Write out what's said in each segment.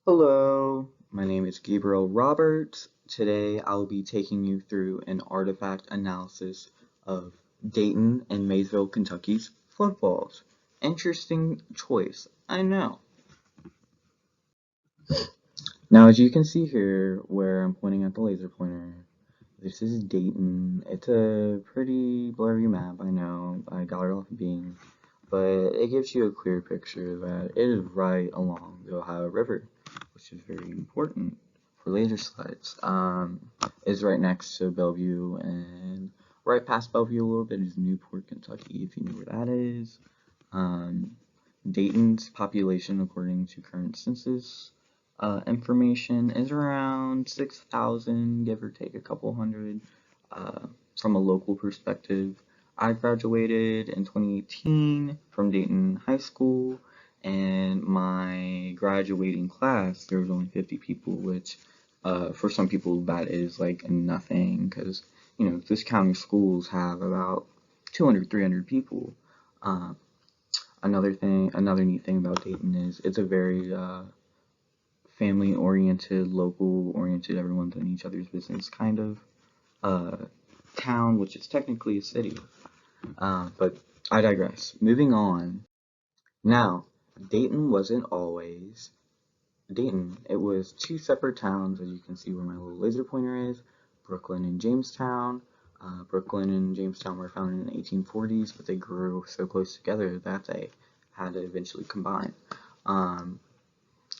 Hello, my name is Gabriel Roberts. Today I'll be taking you through an artifact analysis of Dayton and Maysville, Kentucky's floodwalls. Interesting choice, I know. Now, as you can see here, where I'm pointing at the laser pointer, this is Dayton. It's a pretty blurry map, I know. I got it off of Bing, but it gives you a clear picture that it is right along the Ohio River, which is very important for laser slides. It's right next to Bellevue, and right past Bellevue a little bit is Newport, Kentucky, if you know where that is. Um, Dayton's population, according to current census information, is around 6,000, give or take a couple hundred. Uh, from a local perspective, I graduated in 2018 from Dayton High School, and my graduating class, there was only 50 people, which for some people that is like nothing, because this county schools have about 200, 300 people. Uh, another neat thing about Dayton is it's a very family-oriented, local-oriented, everyone's in each other's business kind of uh, town, which is technically a city. But I digress. Moving on. Now, Dayton wasn't always Dayton. It was two separate towns, as you can see where my little laser pointer is, Brooklyn and Jamestown. Brooklyn and Jamestown were founded in the 1840s, but they grew so close together that they had to eventually combine. Um,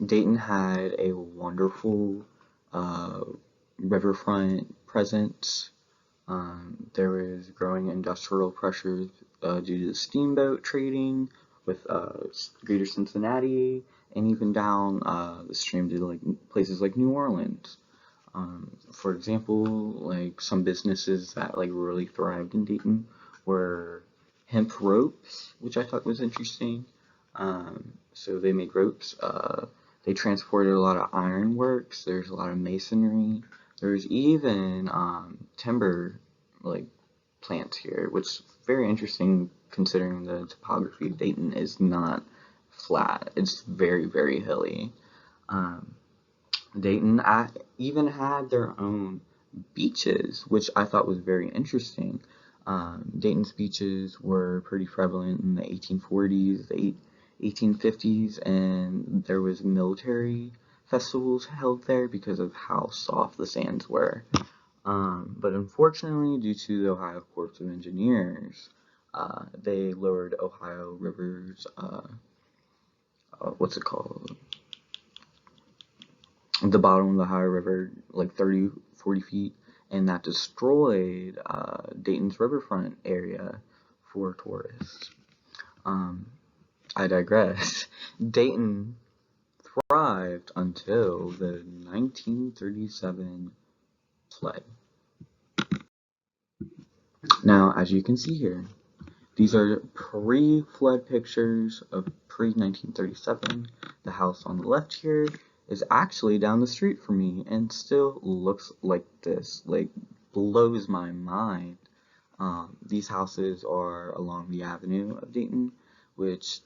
Dayton had a wonderful uh, riverfront presence. There was growing industrial pressures due to the steamboat trading with Greater Cincinnati and even down the stream to like places like New Orleans. For example, like some businesses that like really thrived in Dayton were hemp ropes, which I thought was interesting. So they made ropes. They transported a lot of ironworks. There's a lot of masonry. There's even timber like plants here, which is very interesting considering the topography of Dayton is not flat. It's very, very hilly. Um, Dayton even had their own beaches, which I thought was very interesting. Dayton's beaches were pretty prevalent in the 1840s, the 1850s, and there was military festivals held there because of how soft the sands were. But unfortunately, due to the Ohio Corps of Engineers, they lowered Ohio River's, what's it called? The bottom of the Ohio River, like 30, 40 feet, and that destroyed Dayton's riverfront area for tourists. Um, I digress. Dayton thrived until the 1937 flood. Now, as you can see here, these are pre-flood pictures of pre-1937. The house on the left here is actually down the street from me and still looks like this. Like, blows my mind. These houses are along the avenue of Dayton, which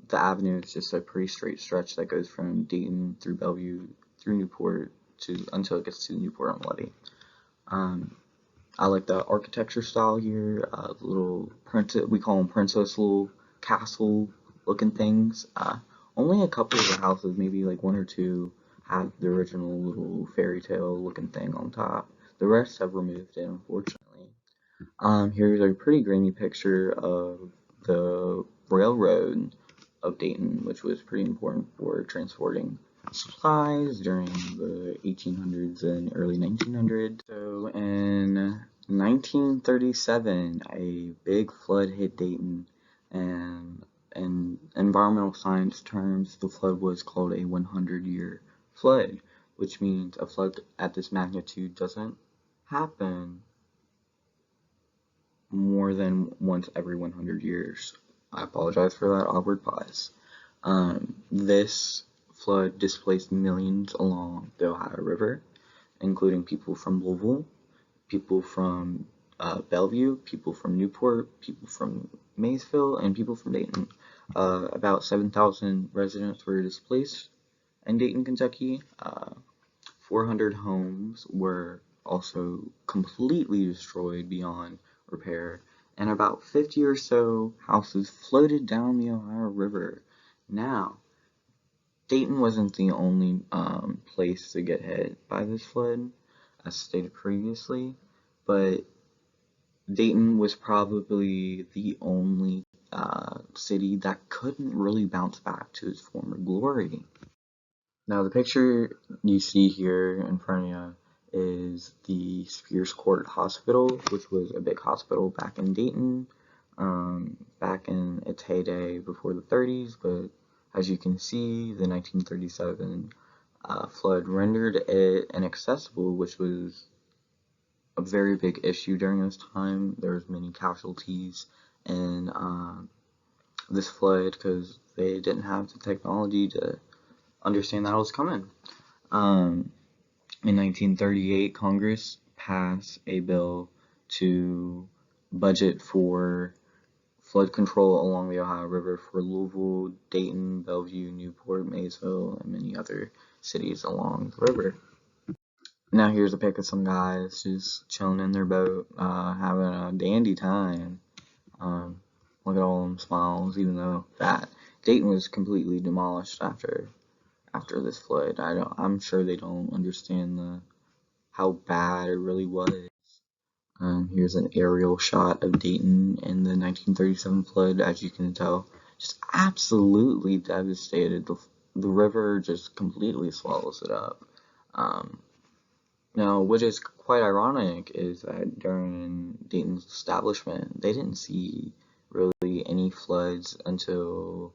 the avenue is just a pretty straight stretch that goes from Dayton through Bellevue through Newport to until it gets to Newport on the Levee. Um, I like the architecture style here. Little princess, we call them princess little castle looking things. Only a couple of the houses, maybe like one or two, have the original little fairy tale looking thing on top. The rest have removed it, unfortunately. Here's a pretty grainy picture of the railroad of Dayton, which was pretty important for transporting supplies during the 1800s and early 1900s. So in 1937, a big flood hit Dayton, and in environmental science terms, the flood was called a 100-year flood, which means a flood at this magnitude doesn't happen more than once every 100 years. I apologize for that awkward pause. This flood displaced millions along the Ohio River, including people from Louisville, people from Bellevue, people from Newport, people from Maysville, and people from Dayton. About 7,000 residents were displaced, in Dayton, Kentucky. 400 homes were also completely destroyed beyond repair, and about 50 or so houses floated down the Ohio River. Now, Dayton wasn't the only place to get hit by this flood, as stated previously, but Dayton was probably the only city that couldn't really bounce back to its former glory. Now, the picture you see here in front of you is the Spears Court Hospital, which was a big hospital back in Dayton, back in its heyday before the 30s, but as you can see, the 1937 flood rendered it inaccessible, which was a very big issue during this time. There was many casualties in this flood because they didn't have the technology to understand that it was coming. In 1938, Congress passed a bill to budget for flood control along the Ohio River for Louisville, Dayton, Bellevue, Newport, Maysville, and many other cities along the river. Now here's a pic of some guys just chilling in their boat, having a dandy time. Look at all them smiles, even though that Dayton was completely demolished after this flood. I'm sure they don't understand how bad it really was. Here's an aerial shot of Dayton in the 1937 flood. As you can tell, just absolutely devastated. The river just completely swallows it up. Now, what is quite ironic is that during Dayton's establishment, they didn't see really any floods until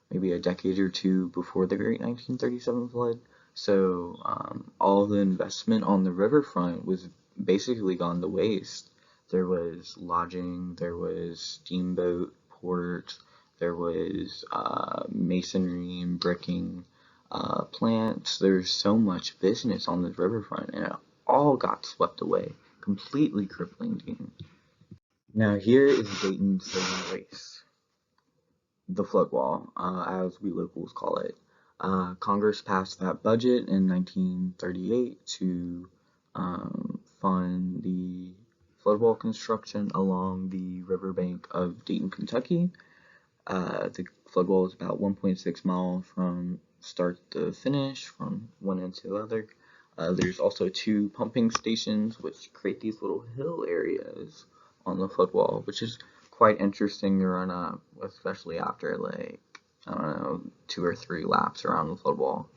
maybe a decade or two before the great 1937 flood. So all the investment on the riverfront was basically gone to waste. There was lodging, there was steamboat port, there was masonry and bricking plants. There's so much business on the riverfront, and it all got swept away, completely crippling Dayton. Now here is Dayton's saving grace, the flood wall, as we locals call it. Congress passed that budget in 1938 to fund the flood wall construction along the riverbank of Dayton, Kentucky. The flood wall is about 1.6 miles from start to finish, from one end to the other. There's also 2 pumping stations which create these little hill areas on the flood wall, which is quite interesting to run up, especially after like, I don't know, 2 or 3 laps around the flood wall.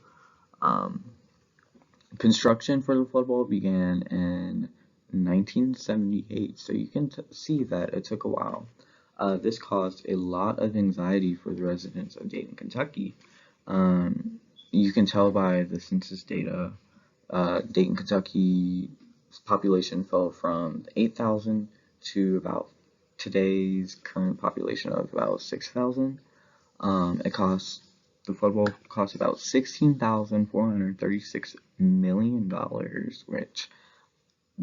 Construction for the flood wall began in 1978, so you can see that it took a while. This caused a lot of anxiety for the residents of Dayton, Kentucky. You can tell by the census data, Dayton, Kentucky's population fell from 8,000 to about today's current population of about 6,000. The flood wall cost about $16,436 million, which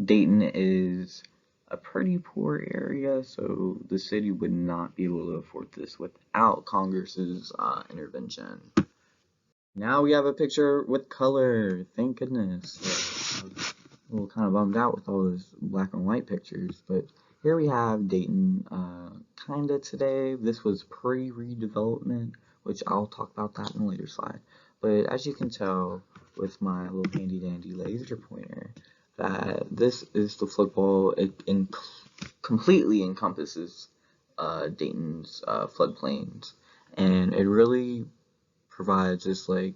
Dayton is a pretty poor area, so the city would not be able to afford this without Congress's intervention. Now we have a picture with color, thank goodness. I was a little kind of bummed out with all those black and white pictures, but here we have Dayton kinda today. This was pre-redevelopment, which I'll talk about that in a later slide. But as you can tell with my little handy dandy laser pointer, that this is the flood wall. It completely encompasses Dayton's floodplains, and it really provides this like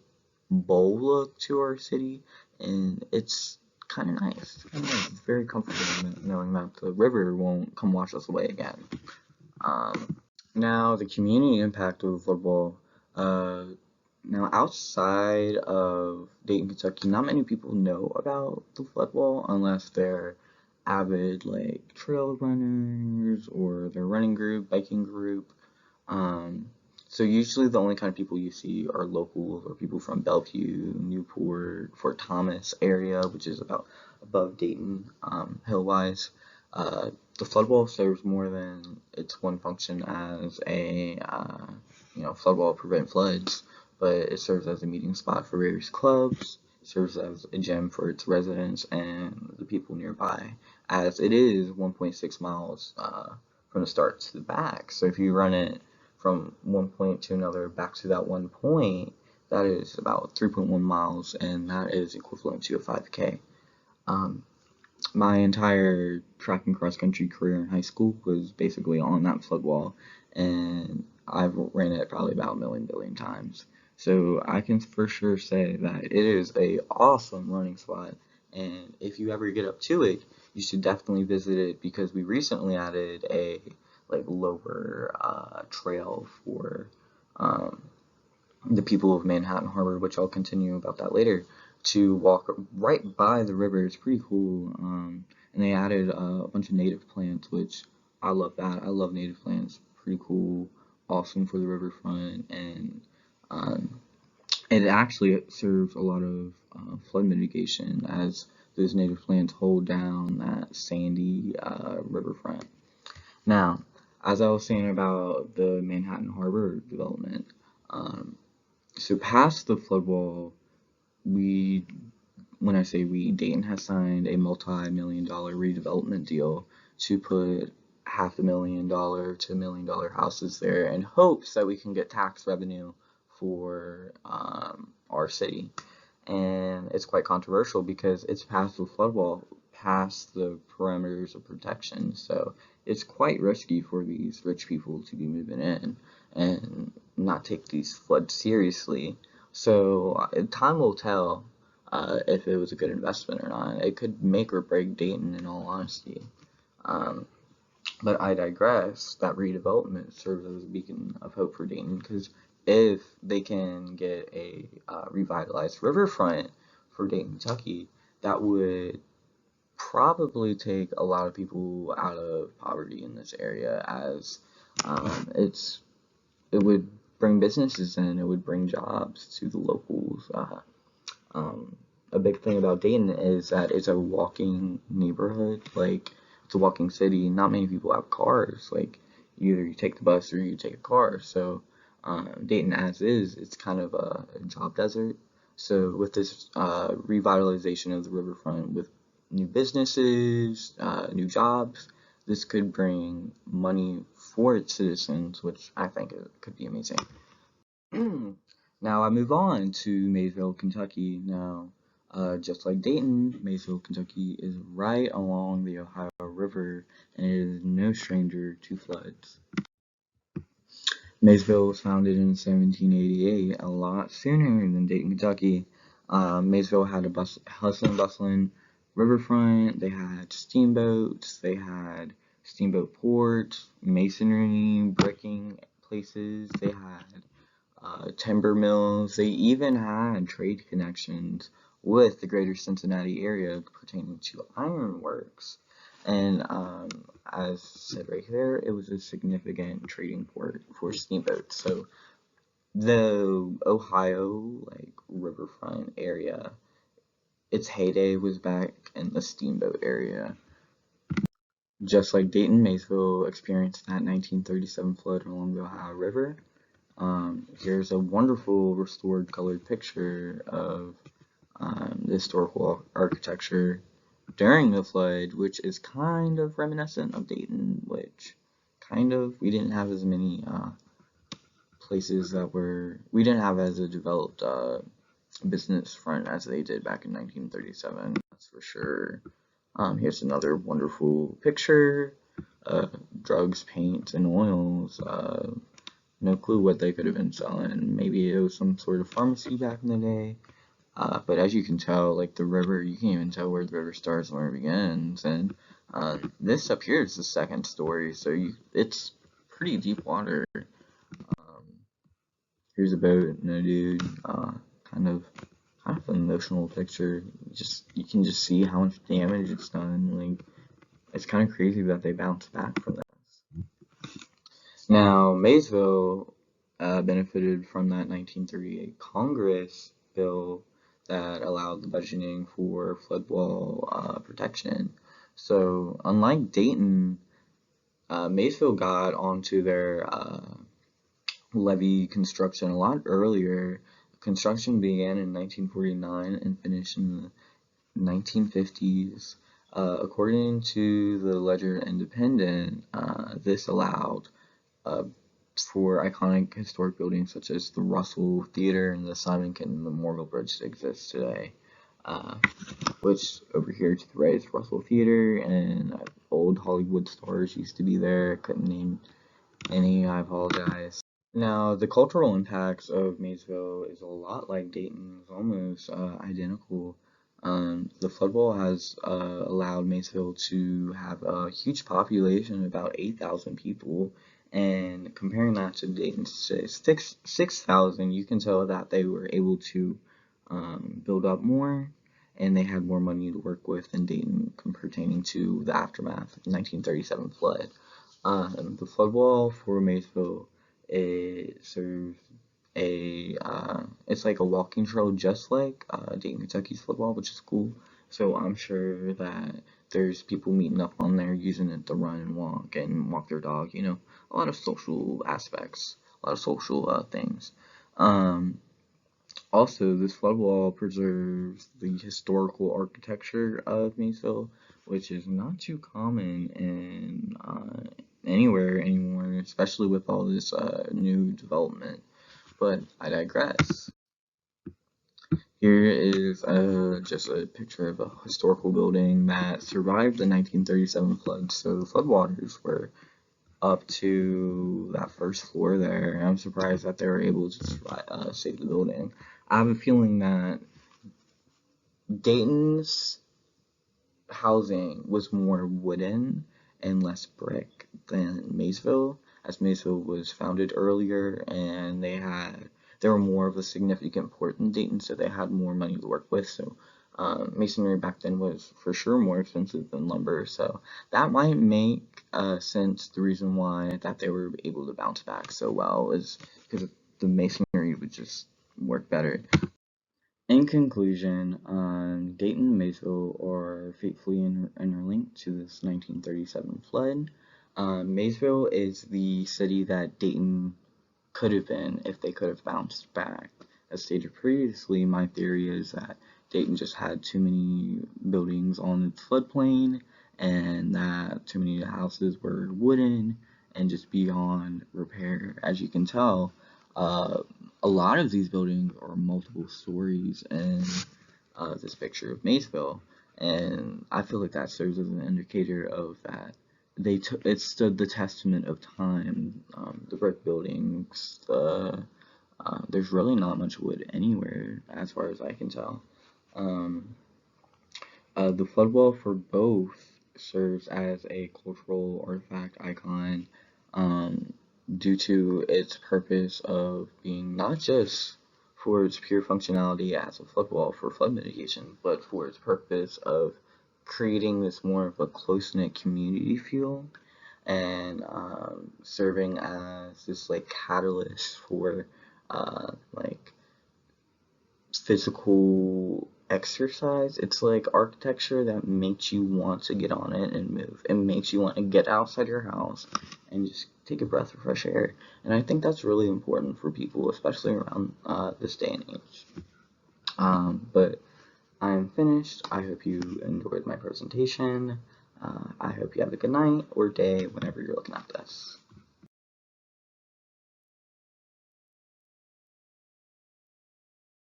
bowl look to our city, and it's kind of nice. It's very comfortable knowing that the river won't come wash us away again. Now the community impact of the flood wall. Now outside of Dayton, Kentucky, not many people know about the flood wall unless they're avid like trail runners or their running group, biking group. So usually the only kind of people you see are locals or people from Bellevue, Newport, Fort Thomas area, which is about above Dayton, hill-wise. The flood wall serves more than its one function as a flood wall to prevent floods, but it serves as a meeting spot for various clubs, serves as a gym for its residents and the people nearby, as it is 1.6 miles from the start to the back. So if you run it from one point to another back to that one point, that is about 3.1 miles, and that is equivalent to a 5K. My entire track and cross country career in high school was basically on that flood wall, and I've ran it probably about a million billion times. So I can for sure say that it is a awesome running spot, and if you ever get up to it, you should definitely visit it because we recently added a lower trail for the people of Manhattan Harbor, which I'll continue about that later, to walk right by the river. It's pretty cool. And they added a bunch of native plants, which I love that. I love native plants. Pretty cool, awesome for the riverfront, and it actually serves a lot of flood mitigation as those native plants hold down that sandy riverfront. Now, as I was saying about the Manhattan Harbor development, so past the flood wall, when I say we, Dayton has signed a multi-million-dollar redevelopment deal to put $500,000 to $1 million houses there in hopes that we can get tax revenue for our city. And it's quite controversial because it's past the flood wall, past the parameters of protection. So it's quite risky for these rich people to be moving in and not take these floods seriously. So time will tell if it was a good investment or not. It could make or break Dayton, in all honesty. But I digress. That redevelopment serves as a beacon of hope for Dayton because if they can get a revitalized riverfront for Dayton, Kentucky, that would probably take a lot of people out of poverty in this area, as it would bring businesses in, it would bring jobs to the locals. A big thing about Dayton is that it's a walking neighborhood, it's a walking city. Not many people have cars. Either you take the bus or you take a car. So Dayton as is, it's kind of a job desert. So with this revitalization of the riverfront with new businesses, new jobs, this could bring money for its citizens, which I think could be amazing. Now I move on to Maysville, Kentucky. Now, just like Dayton, Maysville, Kentucky is right along the Ohio River and it is no stranger to floods. Maysville was founded in 1788, a lot sooner than Dayton, Kentucky. Maysville had a hustling, bustling riverfront. They had steamboats. They had steamboat ports, masonry, bricking places. They had timber mills. They even had trade connections with the greater Cincinnati area pertaining to ironworks. And as said right here, it was a significant trading port for steamboats. So the Ohio riverfront area, its heyday was back in the steamboat area. Just like Dayton, Maysville experienced that 1937 flood along the Ohio River. Here's a wonderful restored colored picture of the historical architecture during the flood, which is kind of reminiscent of Dayton, which we didn't have as many places we didn't have as a developed business front as they did back in 1937, that's for sure. Here's another wonderful picture, drugs, paints, and oils. No clue what they could have been selling. Maybe it was some sort of pharmacy back in the day. But as you can tell, the river, you can't even tell where the river starts and where it begins. And this up here is the second story, so it's pretty deep water. Here's a boat and a dude. Kind of an emotional picture. You can just see how much damage it's done. It's kind of crazy that they bounced back from this. Now, Maysville benefited from that 1938 Congress bill that allowed the budgeting for flood wall protection. So, unlike Dayton, Maysville got onto their levee construction a lot earlier. Construction began in 1949 and finished in the 1950s. According to the Ledger Independent, this allowed for iconic historic buildings such as the Russell Theater and the Simonton Memorial Bridge to exist today. Which over here to the right is Russell Theater, and old Hollywood stars used to be there. Couldn't name any, I apologize. Now, the cultural impacts of Maysville is a lot like Dayton, it's almost identical. The floodwall has allowed Maysville to have a huge population, about 8,000 people, and comparing that to Dayton's 6,000, you can tell that they were able to build up more, and they had more money to work with than Dayton pertaining to the aftermath of the 1937 flood. The flood wall for Maysville, it serves it's like a walking trail just like Dayton, Kentucky's flood wall, which is cool. So I'm sure that there's people meeting up on there using it to run and walk their dog, a lot of social aspects, a lot of social things. Also, this flood wall preserves the historical architecture of Maysville, which is not too common in anywhere anymore, especially with all this new development. But I digress. Here is just a picture of a historical building that survived the 1937 flood. So the floodwaters were up to that first floor there. I'm surprised that they were able to save the building. I have a feeling that Dayton's housing was more wooden and less brick than Maysville, as Maysville was founded earlier and they were more of a significant port than Dayton, so they had more money to work with. So masonry back then was for sure more expensive than lumber, so that might make sense. The reason why that they were able to bounce back so well is because the masonry would just work better. In conclusion, Dayton and Maysville are fatefully interlinked to this 1937 flood. Maysville is the city that Dayton could have been if they could have bounced back. As stated previously, my theory is that Dayton just had too many buildings on its floodplain, and that too many houses were wooden and just beyond repair. As you can tell, a lot of these buildings are multiple stories in this picture of Maysville, and I feel like that serves as an indicator of that it stood the testament of time. The brick buildings, there's really not much wood anywhere as far as I can tell. The flood wall for both serves as a cultural artifact icon, due to its purpose of being not just for its pure functionality as a flood wall for flood mitigation, but for its purpose of creating this more of a close-knit community feel, and serving as this like catalyst for like physical exercise. It's like architecture that makes you want to get on it and move. It makes you want to get outside your house and just take a breath of fresh air. And I think that's really important for people, especially around this day and age. But I'm finished. I hope you enjoyed my presentation. I hope you have a good night or day whenever you're looking at this.